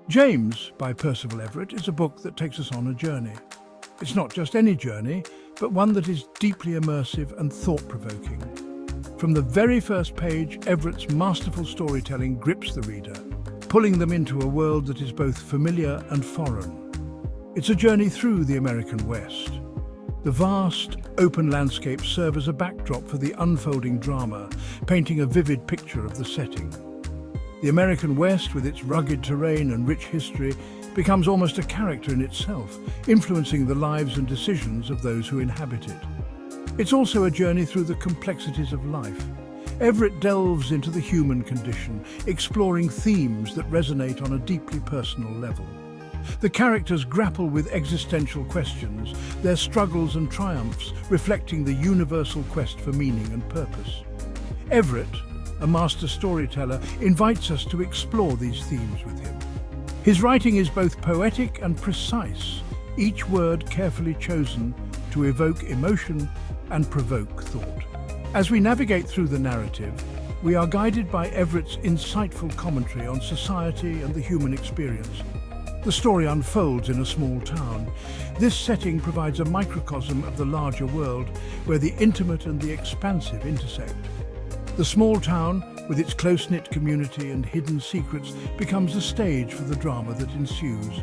James, by Percival Everett, is a book that takes us on a journey. It's not just any journey, but one that is deeply immersive and thought-provoking. From the very first page, Everett's masterful storytelling grips the reader, pulling them into a world that is both familiar and foreign. It's a journey through the American West. The vast, open landscapes serve as a backdrop for the unfolding drama, painting a vivid picture of the setting. The American West, with its rugged terrain and rich history, becomes almost a character in itself, influencing the lives and decisions of those who inhabit it. It's also a journey through the complexities of life. Everett delves into the human condition, exploring themes that resonate on a deeply personal level. The characters grapple with existential questions, their struggles and triumphs reflecting the universal quest for meaning and purpose. Everett, a master storyteller, invites us to explore these themes with him. His writing is both poetic and precise, each word carefully chosen to evoke emotion and provoke thought. As we navigate through the narrative, we are guided by Everett's insightful commentary on society and the human experience. The story unfolds in a small town. This setting provides a microcosm of the larger world where the intimate and the expansive intersect. The small town, with its close-knit community and hidden secrets, becomes the stage for the drama that ensues.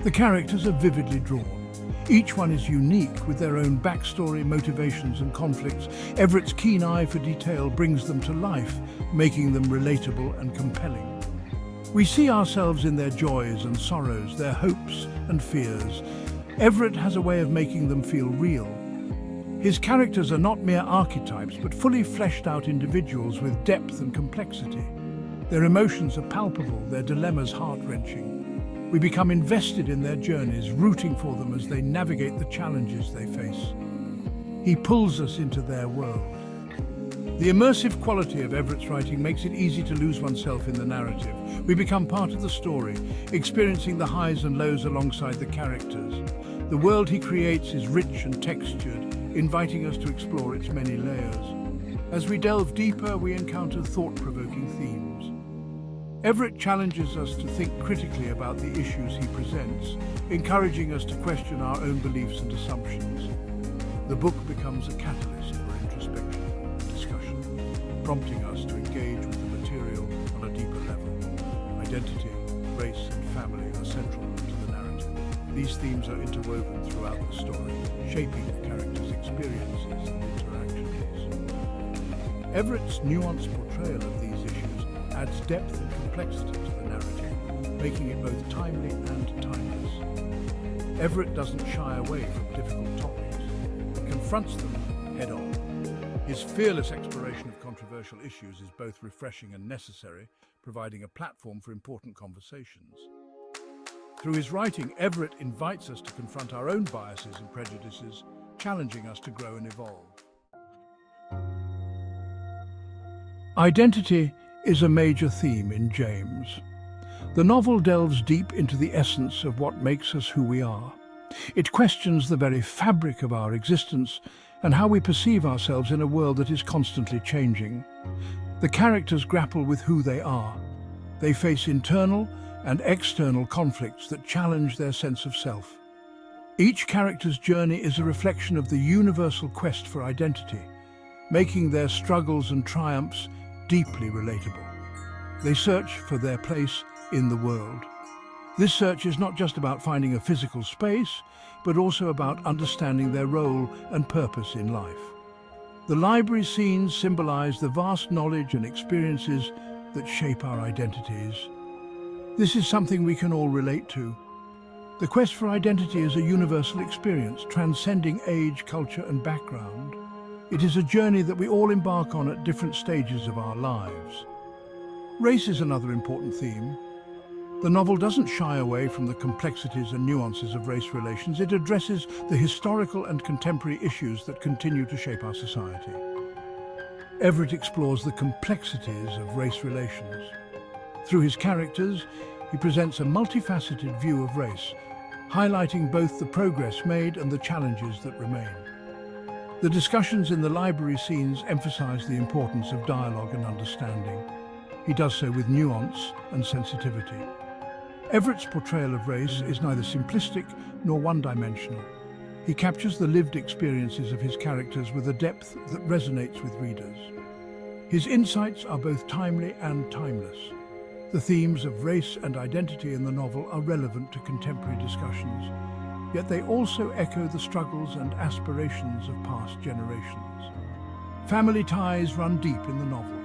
The characters are vividly drawn. Each one is unique with their own backstory, motivations and conflicts. Everett's keen eye for detail brings them to life, making them relatable and compelling. We see ourselves in their joys and sorrows, their hopes and fears. Everett has a way of making them feel real. His characters are not mere archetypes, but fully fleshed out individuals with depth and complexity. Their emotions are palpable, their dilemmas heart-wrenching. We become invested in their journeys, rooting for them as they navigate the challenges they face. He pulls us into their world. The immersive quality of Everett's writing makes it easy to lose oneself in the narrative. We become part of the story, experiencing the highs and lows alongside the characters. The world he creates is rich and textured, inviting us to explore its many layers. As we delve deeper, we encounter thought-provoking themes. Everett challenges us to think critically about the issues he presents, encouraging us to question our own beliefs and assumptions. The book becomes a catalyst for introspection and discussion, prompting us to engage with the material on a deeper level. Identity, race and family are central to the narrative. These themes are interwoven throughout the story, shaping the characters' experiences and interactions. Everett's nuanced portrayal of these issues adds depth and complexity to the narrative, making it both timely and timeless. Everett doesn't shy away from difficult topics, but confronts them head-on. His fearless exploration of controversial issues is both refreshing and necessary, providing a platform for important conversations. Through his writing, Everett invites us to confront our own biases and prejudices, challenging us to grow and evolve. Identity is a major theme in James. The novel delves deep into the essence of what makes us who we are. It questions the very fabric of our existence and how we perceive ourselves in a world that is constantly changing. The characters grapple with who they are. They face internal and external conflicts that challenge their sense of self. Each character's journey is a reflection of the universal quest for identity, making their struggles and triumphs deeply relatable. They search for their place in the world. This search is not just about finding a physical space, but also about understanding their role and purpose in life. The library scenes symbolize the vast knowledge and experiences that shape our identities. This is something we can all relate to. The quest for identity is a universal experience, transcending age, culture, and background. It is a journey that we all embark on at different stages of our lives. Race is another important theme. The novel doesn't shy away from the complexities and nuances of race relations. It addresses the historical and contemporary issues that continue to shape our society. Everett explores the complexities of race relations. Through his characters, he presents a multifaceted view of race, highlighting both the progress made and the challenges that remain. The discussions in the library scenes emphasize the importance of dialogue and understanding. He does so with nuance and sensitivity. Everett's portrayal of race is neither simplistic nor one-dimensional. He captures the lived experiences of his characters with a depth that resonates with readers. His insights are both timely and timeless. The themes of race and identity in the novel are relevant to contemporary discussions, yet they also echo the struggles and aspirations of past generations. Family ties run deep in the novel.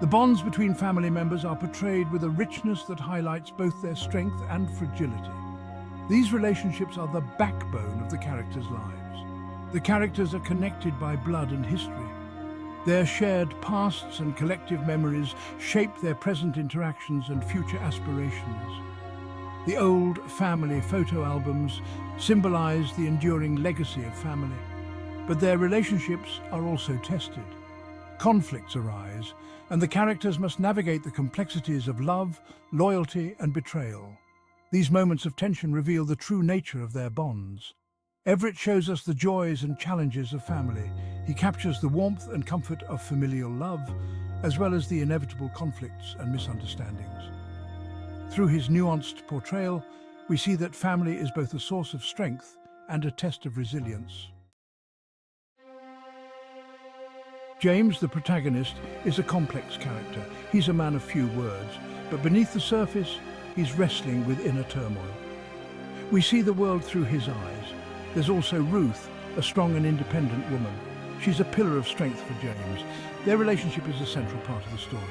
The bonds between family members are portrayed with a richness that highlights both their strength and fragility. These relationships are the backbone of the characters' lives. The characters are connected by blood and history. Their shared pasts and collective memories shape their present interactions and future aspirations. The old family photo albums symbolize the enduring legacy of family, but their relationships are also tested. Conflicts arise, and the characters must navigate the complexities of love, loyalty, and betrayal. These moments of tension reveal the true nature of their bonds. Everett shows us the joys and challenges of family. He captures the warmth and comfort of familial love, as well as the inevitable conflicts and misunderstandings. Through his nuanced portrayal, we see that family is both a source of strength and a test of resilience. James, the protagonist, is a complex character. He's a man of few words, but beneath the surface, he's wrestling with inner turmoil. We see the world through his eyes. There's also Ruth, a strong and independent woman. She's a pillar of strength for James. Their relationship is a central part of the story.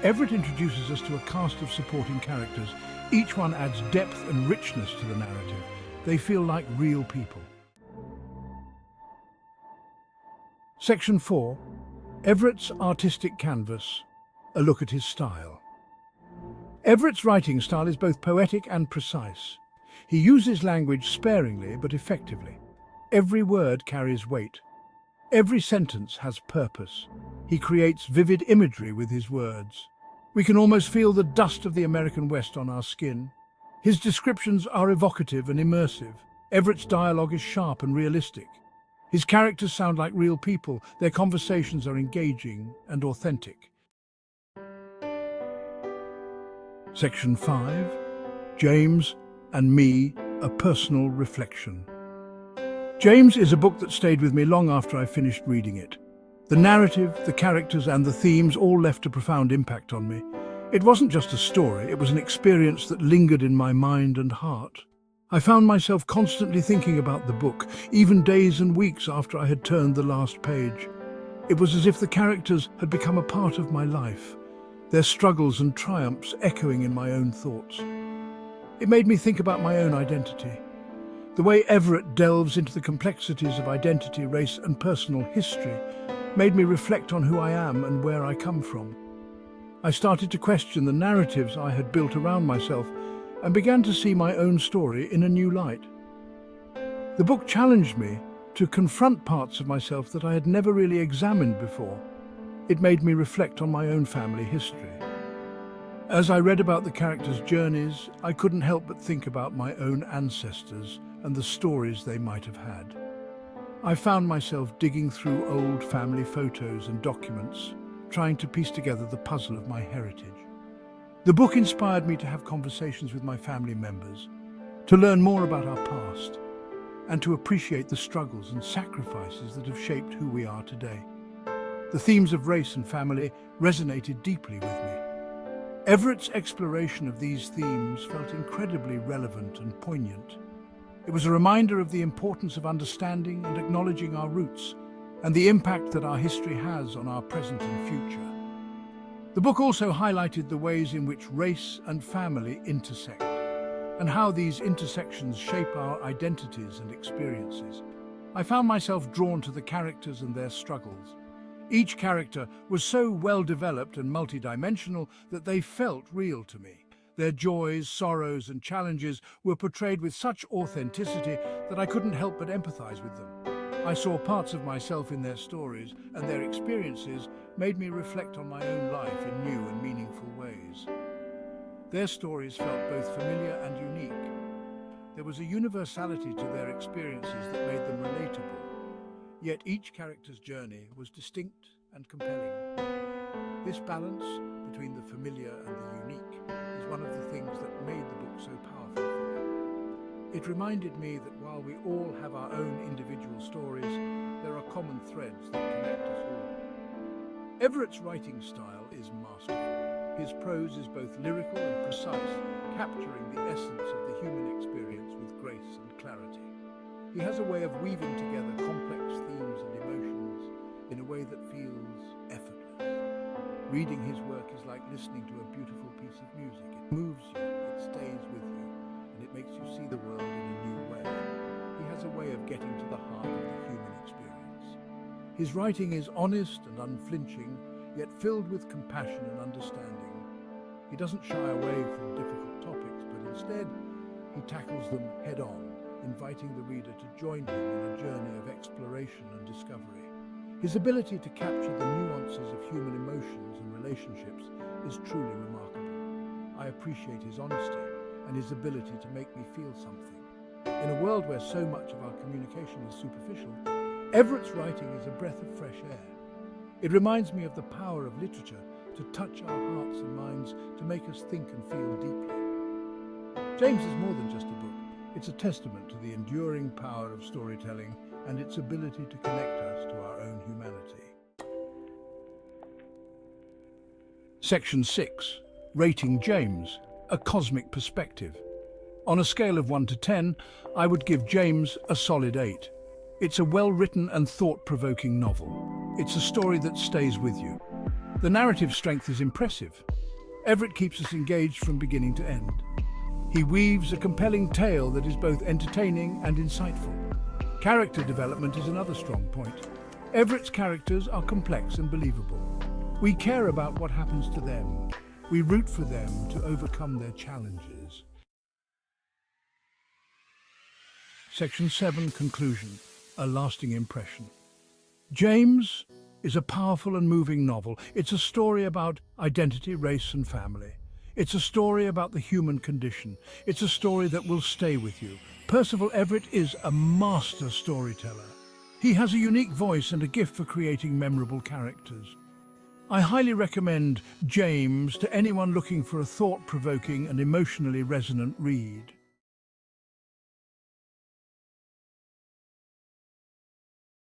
Everett introduces us to a cast of supporting characters. Each one adds depth and richness to the narrative. They feel like real people. Section 4. Everett's artistic canvas. A look at his style. Everett's writing style is both poetic and precise. He uses language sparingly but effectively. Every word carries weight. Every sentence has purpose. He creates vivid imagery with his words. We can almost feel the dust of the American West on our skin. His descriptions are evocative and immersive. Everett's dialogue is sharp and realistic. His characters sound like real people. Their conversations are engaging and authentic. Section 5. James and Me, a Personal Reflection. James is a book that stayed with me long after I finished reading it. The narrative, the characters, and the themes all left a profound impact on me. It wasn't just a story, it was an experience that lingered in my mind and heart. I found myself constantly thinking about the book, even days and weeks after I had turned the last page. It was as if the characters had become a part of my life, their struggles and triumphs echoing in my own thoughts. It made me think about my own identity. The way Everett delves into the complexities of identity, race, and personal history made me reflect on who I am and where I come from. I started to question the narratives I had built around myself and began to see my own story in a new light. The book challenged me to confront parts of myself that I had never really examined before. It made me reflect on my own family history. As I read about the characters' journeys, I couldn't help but think about my own ancestors and the stories they might have had. I found myself digging through old family photos and documents, trying to piece together the puzzle of my heritage. The book inspired me to have conversations with my family members, to learn more about our past, and to appreciate the struggles and sacrifices that have shaped who we are today. The themes of race and family resonated deeply with me. Everett's exploration of these themes felt incredibly relevant and poignant. It was a reminder of the importance of understanding and acknowledging our roots and the impact that our history has on our present and future. The book also highlighted the ways in which race and family intersect, and how these intersections shape our identities and experiences. I found myself drawn to the characters and their struggles. Each character was so well developed and multidimensional that they felt real to me. Their joys, sorrows, and challenges were portrayed with such authenticity that I couldn't help but empathize with them. I saw parts of myself in their stories, and their experiences made me reflect on my own life in new and meaningful ways. Their stories felt both familiar and unique. There was a universality to their experiences that made them relatable. Yet each character's journey was distinct and compelling. This balance between the familiar and the unique is one of the things that It reminded me that while we all have our own individual stories, there are common threads that connect us all. Everett's writing style is masterful. His prose is both lyrical and precise, capturing the essence of the human experience with grace and clarity. He has a way of weaving together complex themes and emotions in a way that feels effortless. Reading his work is like listening to a beautiful piece of music. It moves you, it stays with you, and it makes you see the world in a new way. He has a way of getting to the heart of the human experience. His writing is honest and unflinching, yet filled with compassion and understanding. He doesn't shy away from difficult topics, but instead, he tackles them head-on, inviting the reader to join him in a journey of exploration and discovery. His ability to capture the nuances of human emotions and relationships is truly remarkable. I appreciate his honesty and his ability to make me feel something. In a world where so much of our communication is superficial, Everett's writing is a breath of fresh air. It reminds me of the power of literature to touch our hearts and minds, to make us think and feel deeply. James is more than just a book. It's a testament to the enduring power of storytelling and its ability to connect us to our own humanity. Section 6. Rating James, a cosmic perspective. On a scale of 1 to 10, I would give James a solid 8. It's a well-written and thought-provoking novel. It's a story that stays with you. The narrative strength is impressive. Everett keeps us engaged from beginning to end. He weaves a compelling tale that is both entertaining and insightful. Character development is another strong point. Everett's characters are complex and believable. We care about what happens to them. We root for them to overcome their challenges. Section 7. Conclusion. A lasting impression. James is a powerful and moving novel. It's a story about identity, race, and family. It's a story about the human condition. It's a story that will stay with you. Percival Everett is a master storyteller. He has a unique voice and a gift for creating memorable characters. I highly recommend James to anyone looking for a thought-provoking and emotionally resonant read.